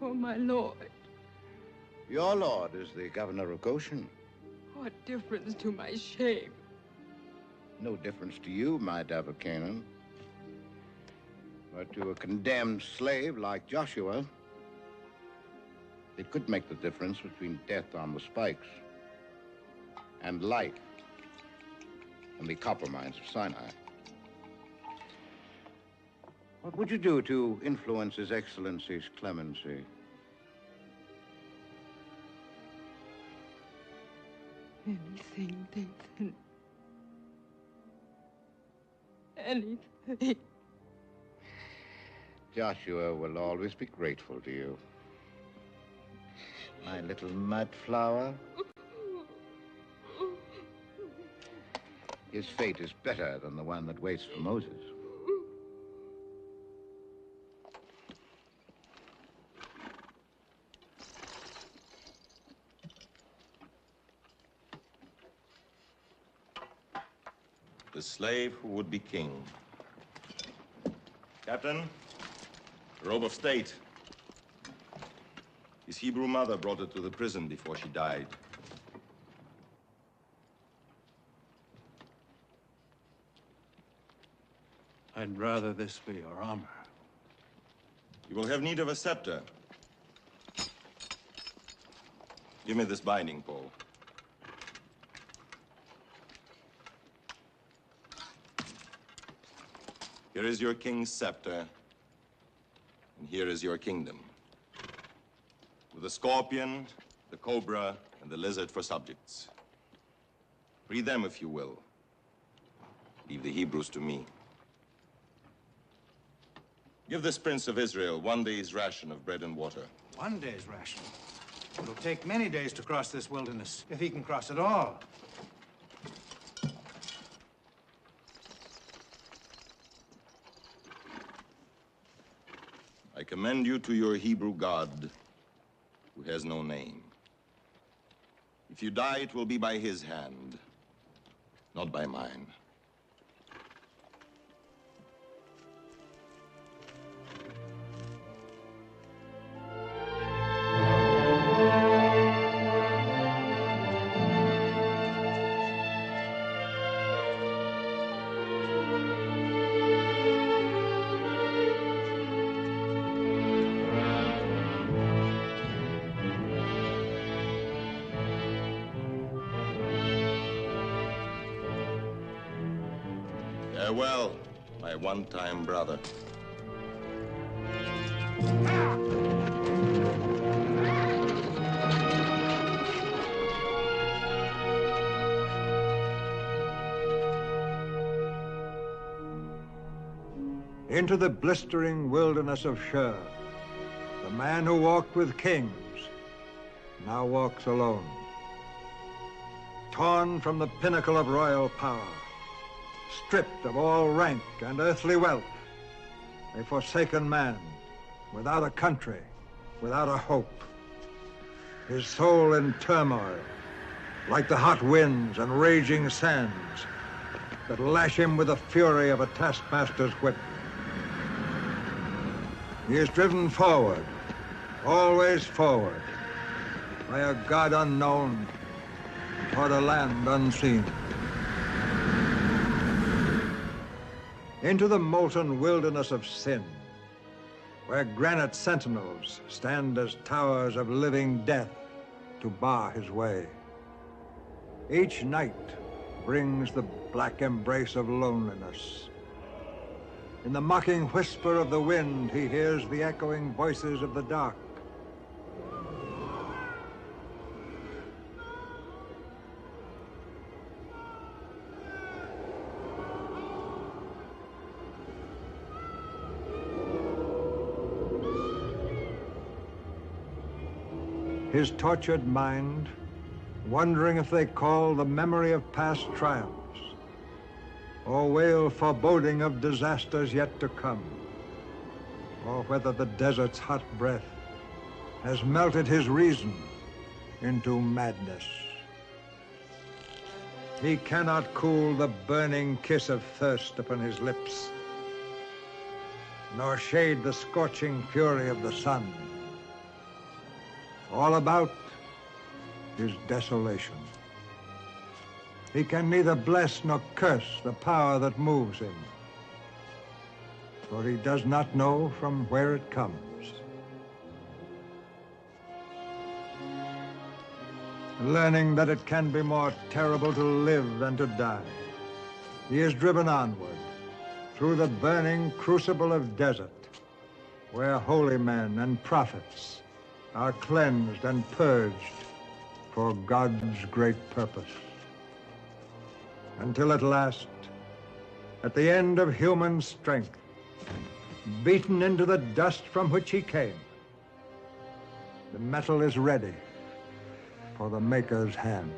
Oh, my lord. Your lord is the governor of Goshen. What difference to my shame? No difference to you, my dove of Canaan. But to a condemned slave like Joshua, it could make the difference between death on the spikes and life in the copper mines of Sinai. What would you do to influence His Excellency's clemency? Anything, Nathan. Anything. Joshua will always be grateful to you. My little mud flower. His fate is better than the one that waits for Moses. The slave who would be king. Captain, robe of state. His Hebrew mother brought it to the prison before she died. I'd rather this be your armor. You will have need of a scepter. Give me this binding, Paul. Here is your king's scepter, and here is your kingdom. With the scorpion, the cobra, and the lizard for subjects. Free them if you will. Leave the Hebrews to me. Give this prince of Israel 1 day's ration of bread and water. 1 day's ration? It'll take many days to cross this wilderness, if he can cross at all. I commend you to your Hebrew God, who has no name. If you die, it will be by his hand, not by mine. Farewell, my one-time brother. Into the blistering wilderness of Shur, the man who walked with kings now walks alone. Torn from the pinnacle of royal power, stripped of all rank and earthly wealth, a forsaken man, without a country, without a hope. His soul in turmoil, like the hot winds and raging sands that lash him with the fury of a taskmaster's whip. He is driven forward, always forward, by a God unknown, toward a land unseen. Into the molten wilderness of sin, where granite sentinels stand as towers of living death to bar his way. Each night brings the black embrace of loneliness. In the mocking whisper of the wind, he hears the echoing voices of the dark. His tortured mind, wondering if they call the memory of past triumphs, or wail foreboding of disasters yet to come, or whether the desert's hot breath has melted his reason into madness. He cannot cool the burning kiss of thirst upon his lips, nor shade the scorching fury of the sun. All about is desolation. He can neither bless nor curse the power that moves him, for he does not know from where it comes. Learning that it can be more terrible to live than to die, he is driven onward through the burning crucible of desert, where holy men and prophets are cleansed and purged for God's great purpose. Until at last, at the end of human strength, beaten into the dust from which he came, the metal is ready for the Maker's hand.